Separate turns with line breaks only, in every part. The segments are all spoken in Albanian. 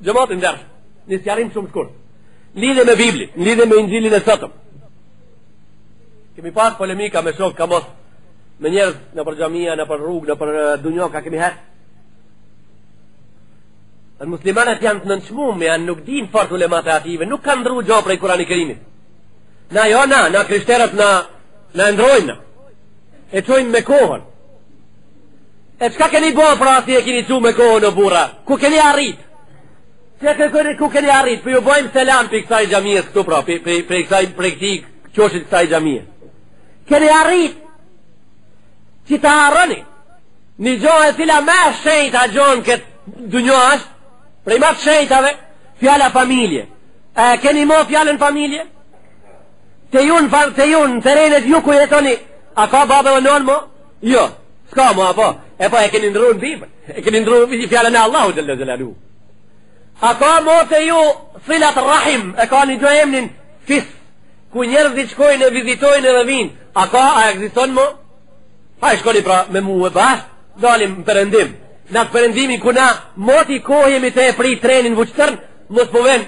Gjëmatin dërsh, një sjarim shumë të kurt. Lidhe me Bibli, lidhe me Injilin e sotëm. Kemi pas polemika me shok ka mos, me njerëz në për xhamia, në për rrugë, në për dunjoka kemi herë. Në muslimanët janë të nënçmuar, janë nuk din fort ulemat e ative, nuk kanë ndru gjo prej Kurani Kerimit. Na jo na krishterët na ndrojnë, e çojnë me kohën. E çka keni bo pra si e keni çu me kohën o burra? Ku keni arrit? Ku keni arrit? Për ju bojmë selam për kësaj xhamisë këtu pra, për këtij qoshit kësaj xhamie. Keni arrit që ta harroni një gjohë e cila me shenjta gjohën këtë dunjohash, prej ma të shenjtave, fjala familje. Keni mo fjallën familje? Te ju në terenet ju ku jetoni, a ka babe dhe non mo? Jo, s'ka mo, apo? E po e keni ndru në Bibël, e keni ndru në fjallën e Allahu Gjelle Gjelalu. A ka mo te ju filat rahim, e ka një gjohë emnin fis, ku njerëzit shkojnë e vizitojnë edhe vinë, a egziston mo? Pa e shkoni pra me mu e bashkë, dalim përëndim. Në të përëndimi ku na moti kohjemi të e pri trenin vëqëtërn, mos po ven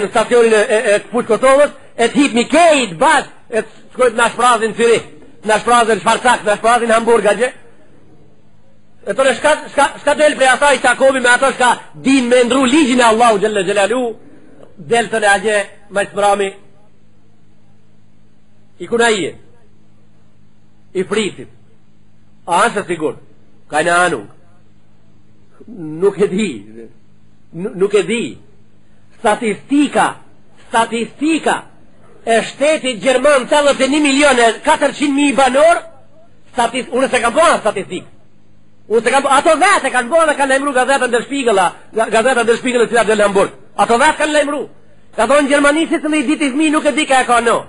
në stacionin e fush Kosovës, e të hipmi kejt bashkë, e të shkojt në shprazin Fyri, në shprazin Shfarcak, në shprazin Hamburga gje. E tëre shka del prej asaj qakovi me ato shka din me ndru ligjin e Allahu Gjelle Gjelalu, del të në agje ma i smrami, i kuna i fritit. A është sigur, ka në anung. Nuk e di. Statistika e shtetit Gjerman 81.400.000 banor, unë se kam bona statistikë. Ato vetë kanë bona, kanë lajmru gazetën Der Spiegel cilat dhe Hamburg. Ato vetë kanë lajmru. Ka thonë Gjermanisit të i ditë i fmi nuk e di ka e ka no.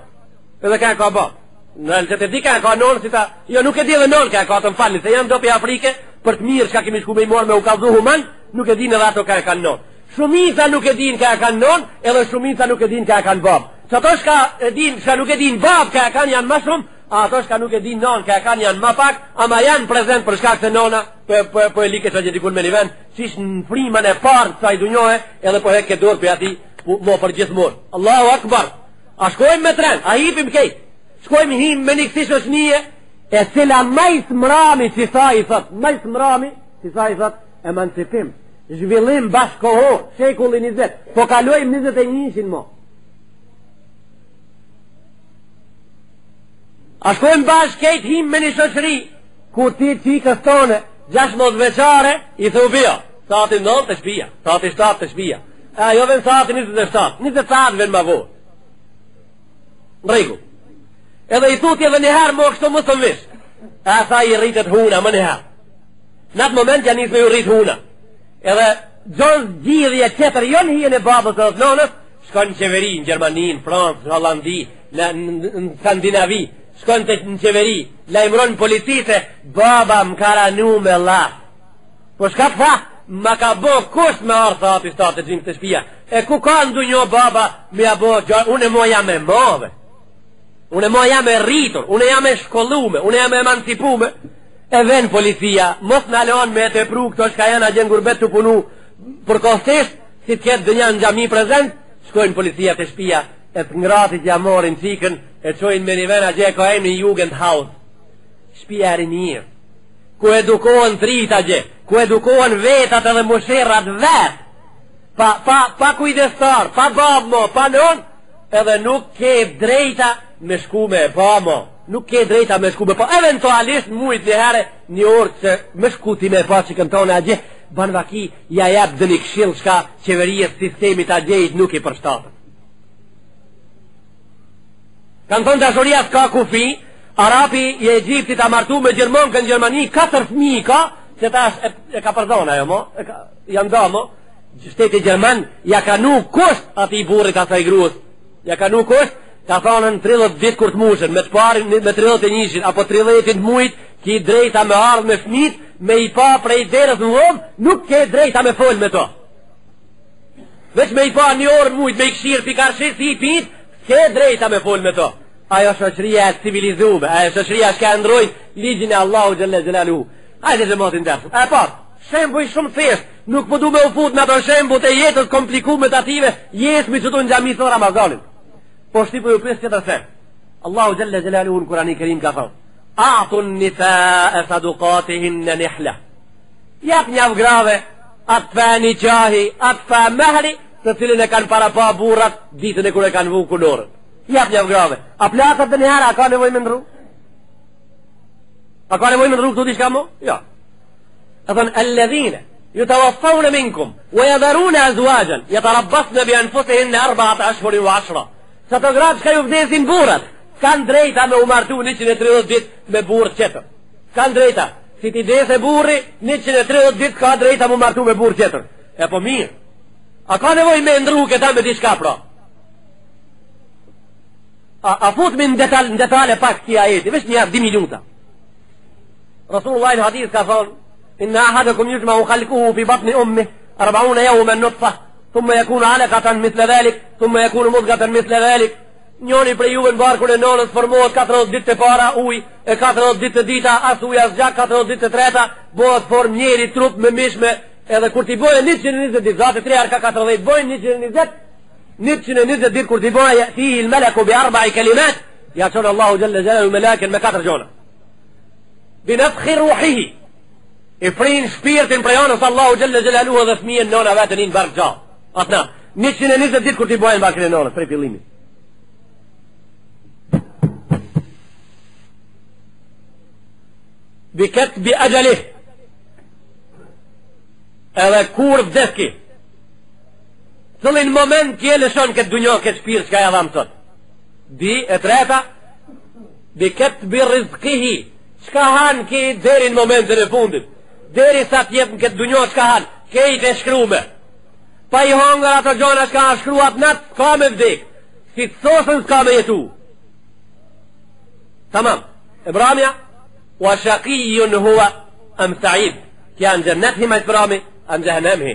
Edhe ka e ka ba. Në që të di ka e ka non, si ta, jo nuk e di dhe non ka e ka të më falni, se janë dopi Afrike, për të mirë shka kemi shku me i morë me u kalzu human, nuk e din edhe ato ka e kanë non. Shumica nuk e din ka e kanë non, edhe shumica nuk e din ka e kanë bab. Që ato shka nuk e din bab ka e kanë janë ma shumë, ato shka nuk e din non ka e kanë janë ma pak, ama janë prezent për shkak se nona, po e like që gjithikun me një vend, qish në frimën e parë sa i dunjohe, edhe po hek ke dorë për ati, mo për gjithmon. Allahu Akbar. A shkojmë me tren, a hipim kejt. Shkojmë him me një kësish është nije, e cila majtë mrami që sa i thot, emancipim, zhvillim bashkohor, shekullin 20, po kalojmë 21-shin mo. A shkojmë bashkejt him me një shoqëri, ku ti qikës tone, 16 veçare, i thubio, sati 9 të shpia, sati 7 të shpia, jo ven sati 27, 27 ven ma vo. Në regu. Edhe i thuti edhe njëherë mo kështu më të vish. A sa i rritet huna më njëherë. Në atë moment janë nisë me ju rrit huna. Edhe gjonë gjithje qëtër jonë hien e babës dhe të nonës, shkon në qeveri, në Gjermani, në Fransë, në Hollandi, në Skandinavi, shkon në qeveri, lajmëron policite, baba më ka ranu me las. Po shka të tha, ma ka bo kusht me arë thati statë të gjimë të shpia. E ku ka ndu njo baba me a bo, unë e moja me move. Unë e jam e rritur, unë jam e shkollume, unë jam e emancipume, e ven policia, mos në alon me të pru këto shka janë a gjenë gurbet të punu, për kostisht, si të ketë dënja në gjami prezent, shkojnë policia të shpia, e të ngratit jamorin cikën, e qojnë me një ven a gje, ka e një Jugendhaus, shpia e rinjër, ku edukohen trita gje, ku edukohen vetat edhe mosherat vet, pa kujdestar, pa babmo, pa non, edhe nuk ke drejta me shku me pa mo, nuk ke drejta me shku me pa, eventualisht mujt një herë një orë që me shku ti me pa që këntone a gje, ban vaki ja jep dhe një kshil shka qeverijet sistemit a gjejt nuk i përshtatën. Kanë thonë dashuria s'ka kufi, Arapi i Egjiptit a martu me Gjermon kënë Gjermani, 4 fëmijë ka, që ta e ka përdona jo mo, janë da mo, shteti Gjerman ja ka nuk kusht ati i burit asaj gruës, ja ka nuk kusht, ka thonën 30 ditë kur të mushën, me të parin me 31-shin, apo 30 mujt, ki drejta me ardhë me fmit, me i pa prej derës në vomë, nuk ke drejta me folë me to. Veç me i pa një orë mujt, me i këshirë pikarëshit, si i pit, ke drejta me folë me to. Ajo shoqëria e civilizume, ajo shoqëria shka ndrojnë ligjin e Allahu Gjelle Gjelalu. Hajde që motin dërë. E pat, shembuj shumë thjesht, Nuk po du me u fut në ato shembut e jetës komplikume të ative, jesmi që tu në gjami së Ramazanin. Po shti po ju pres që të se. Allahu Gjelle Gjelaluhu në Kurani Kerim ka thonë, A'tun nisa e sadukatihin në nihla. Jap një grave, atë fa një qahi, atë fa mehri, të cilin e kanë para pa burat, ditën e kure kanë vu kulorën. Jap një grave. A plakët dhe njëherë, a ka nevoj me ndru? A ka nevoj me ndru këtu di shka mo? Ja. A thonë, alledhine, ju të waffawne minkum, wa jadharune azuajan, jetë rabbasne bi anfusihin në 4 ashhurin wa 10. Sa të gratë shka ju vdesin burat, kanë drejta me umartu 130 dit me burë qëtër. Kanë drejta. Si ti dese burri, 130 dit ka drejta me umartu me burë qëtër. E po mirë. A ka nevoj me ndru këta me dishka pra? A futmi në detale pak këtia jeti, vesh një 2 minuta. Rasulullah në hadith ka thonë, inna ahadakum yujma'u khalquhu fi batni ummih 40 yawman nutfa, thumma yakunu 'alaqatan mithla dhalik, thumma yakunu mudghatan mithla dhalik. Njoni prej juve në barkun e nonës formohet 40 ditë të para uj, e 40 ditë të dita as uj as gjak, 40 ditë të treta bëhet form njeri trup me mishme, edhe kur ti bojë 120 ditë, zate 3 arka 40, bojë 120 ditë kur ti bojë fihi il-malaku bi 4 kalimat, ja qonë Allahu Gjelle Gjelalu melaken me 4 gjona. Bi nafkhi ruhihi, i prin shpirtin prej anës Allahu Gjelle Gjelalu dhe fëmijën nona vetën i në barkë gjallë. Atna, 120 ditë kur ti bojë në barkën e nonës, prej fillimit. Biket bi ajalih, edhe kur vdeski, cëllin moment kje lëshon këtë dunjo, këtë shpirë që ka e dhamë sot. Di e treta, biket bi rizkihi, qka hanë ki deri në momentin e fundit, deri sa tjetë në këtë dunjo qka hanë, kejt e shkrume, pa i hongër ato gjona qka ha shkruat natë, s'ka me vdek, si të sosën s'ka me jetu. Tamam, Ibramja, wa shaqiyun huwa am sa'id, kja në gjennet hima i Ibrami, am gjennem hi.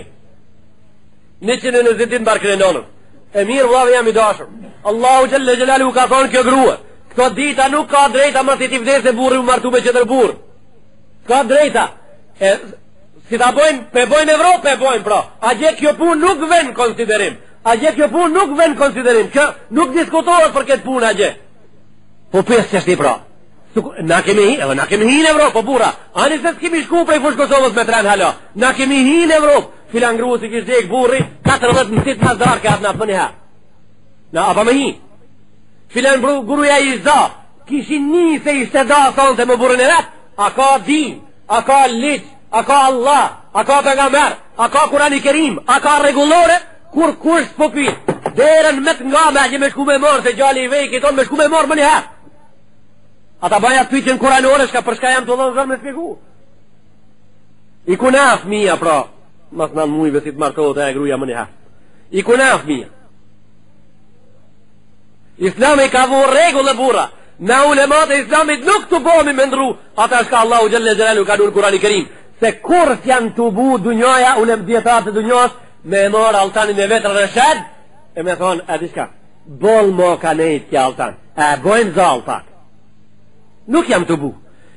120 ditë barkën e nonës. E mirë vllave jam i dashur. Allahu Gjelle Gjelalu ka thonë kjo grua, këto dita nuk ka drejta më si ti vdesë burri u martu me qëtër burr. Ka drejta. Si ta bojnë, pe bojnë Evropë, pe bojnë pra. A gje kjo punë nuk vën konsiderim. A gje kjo punë nuk vën konsiderim. Kjo nuk diskutohet për këtë punë a gje. Po pesë që shti pra. Na kemi hi, edhe na kemi hi në Evropë, po bura. Ani se s'kemi shku prej fush Kosovës me tren hala. Na kemi hi në Evropë. Filan grua si kish dek burri, 14 mësit mas darë ka atë në apë njëherë. Na, apa me hi. Filan gruja i zda, kishin një se ishte da thonë të më burën e vetë, a ka din, a ka liq, a ka Allah, a ka pejgamber, a ka Kurani Kerim, a ka regulore, kur kush s'po pit. Derën me të nga me që me shku me morë, se gjali i vej, kiton me shku me morë më njëherë. Ata baja të pyqen kuranore, shka përshka jam të dhonë zërë me spjegu. I kunaf mija pra, mas në mujve si të martohet e gruja më njëherë. I kunaf mija. Islami ka vu regull e bura. Na ulemat e islamit nuk të bomi me ndru, ata shka Allahu Gjelle Gjelalu ka du në Kurani Kerim. Se kur s'janë të bu dunjoja, ulem djetarë të dunjos, me e morë altanin e vetër rëshed, e me thonë, e di shka, bol mo ka nejt kja altan, e bojnë zal pak. Nuk jam të bu.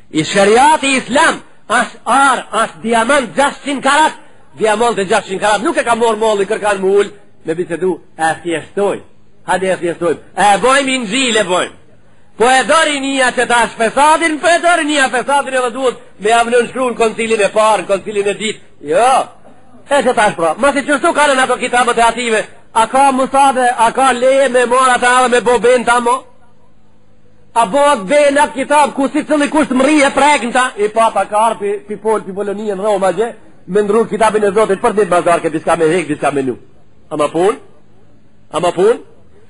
I shëriati islam, ashtë arë, ashtë diamant 600 karat, diamant e 600 karat, nuk e ka morë molli kërkan mu ullë, me bisedu, e thjeshtoj, hadi e thjeshtoj, e bojmë i nëzile bojmë. Po e dori një që ta është fesadin, po e dori një fesadin edhe duhet me avnë në shkru në koncilin e parë, në koncilin e ditë. Jo, e që ta është pra. Ma si qështu ka në ato kitabët e ative, a ka musade, a ka leje me mora ta dhe me bo ben ta mo? A bohet ben atë kitab ku si cëlli kusht mëri e prekën ta? I papa ka arë pi Polonijë në Roma gje, me ndru kitabin e Zotit për ditë bazar ke diska me hek, diska me nu. Ama pun? Ama pun?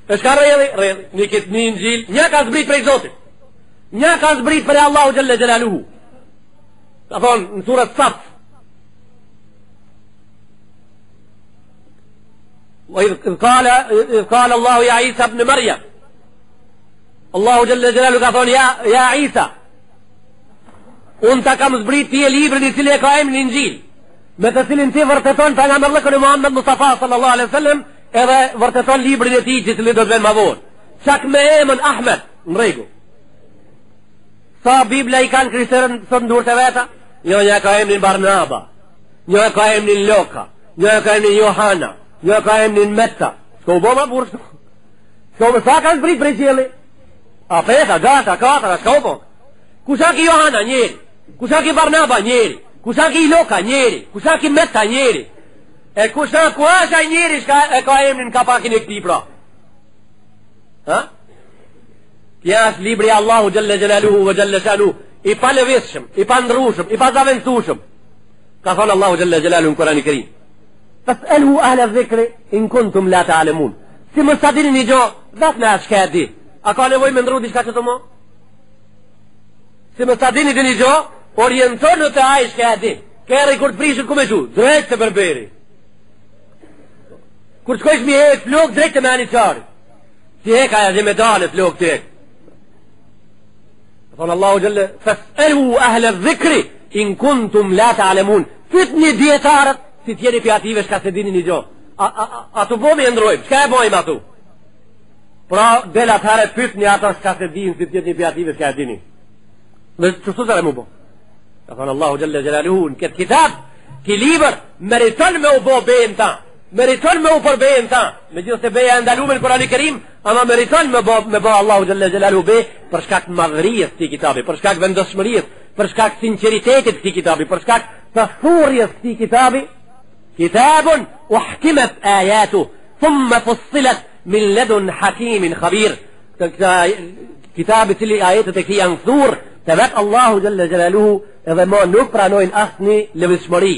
E shka rrëdhi? Një kitë një nëgjil, një ka zbrit prej Zotit. Një ka zbrit për Allahu Gjelle Gjelaluhu. Ta thonë, në surat Saf. إذ قال الله يا عيسى ابن مريم Allahu Gjelle Gjelalu ka thonë, ja Isa, unë ta kam zbrit ti e librin i cili e ka emrin Injil, me të cilin ti vërteton për nga mërlëkën e Muhammed Mustafa sallallahu alaihi sallam, edhe vërteton librin e ti që cili do të ven ma vonë. Qak me emën Ahmed, në regu. Sa Biblia i kanë krishterën sot ndurë të veta? Jo, një ka emrin Barnaba. një e ka emnin Loka, një e ka emnin Johana, një e ka emnin Metta. Shko u bo ma burë shko. Shko me sa kanë prit prej qeli? A peta, gata, katara, shko u bo. Kusha ki Johana njeri, kusha ki Barnaba njeri, kusha ki Loka njeri, kusha ki Metta njeri. E kusha ku asha njeri shka e ka emnin kapakin e këti pra. Ha? Kja është libri Allahu Gjelle Gjelaluhu vë Gjelle Shalu, i pa lëvishëm, i pa ndrushëm, i pa zaventushëm. Ka thonë Allahu Gjelle Gjelaluhu në Kurani Kerim. Pës elhu ahle dhikri, in kuntum la ta alemun. Si më sa dini një gjo, vetë me ashka e di. A ka nevoj me ndru di shka që të mo? Si më sa dini një gjo, orienton në të aj shka e di. Kërë i kur të prishën ku me gju, drejt të berberi. Kur të shkojsh mi e flok, drejt të me ani qari. Si e ka e me dale flok të e. Thonë Allahu Gjelle, fësëlhu ahle dhikri, in kuntum la ta alemun. Fyt një djetarët, si tjeri për ative shka se dini një gjo. A të bomi e ndrojmë, shka e bojmë atu? Pra, del atëherë fyt një ato shka se dini, si tjeri për ative shka e dini. Dhe qështu sërë mu bo? Ka thonë Allahu Gjelle Gjelaluhu, në këtë kitab, ki liber, meriton me u bo bejnë ta. Meriton me u përbejnë ta. Me gjithë se beja e ndalume në Kurani Kerim, ama meriton me bo Allahu Gjelle Gjelaluhu bej, për shkak madhërijës të kitabi, për shkak vendosmërijës, për shkak sinceritetit të kitabi, për shkak të thurjes të kitabi. Kitabun uhkimet ajatu, thumme fussilet min ledun hakimin khabir. Kitabi cili ajetet e këti janë thur, të vetë Allahu Gjelle Gjelaluhu edhe ma nuk pranojnë asni lëvishmëri.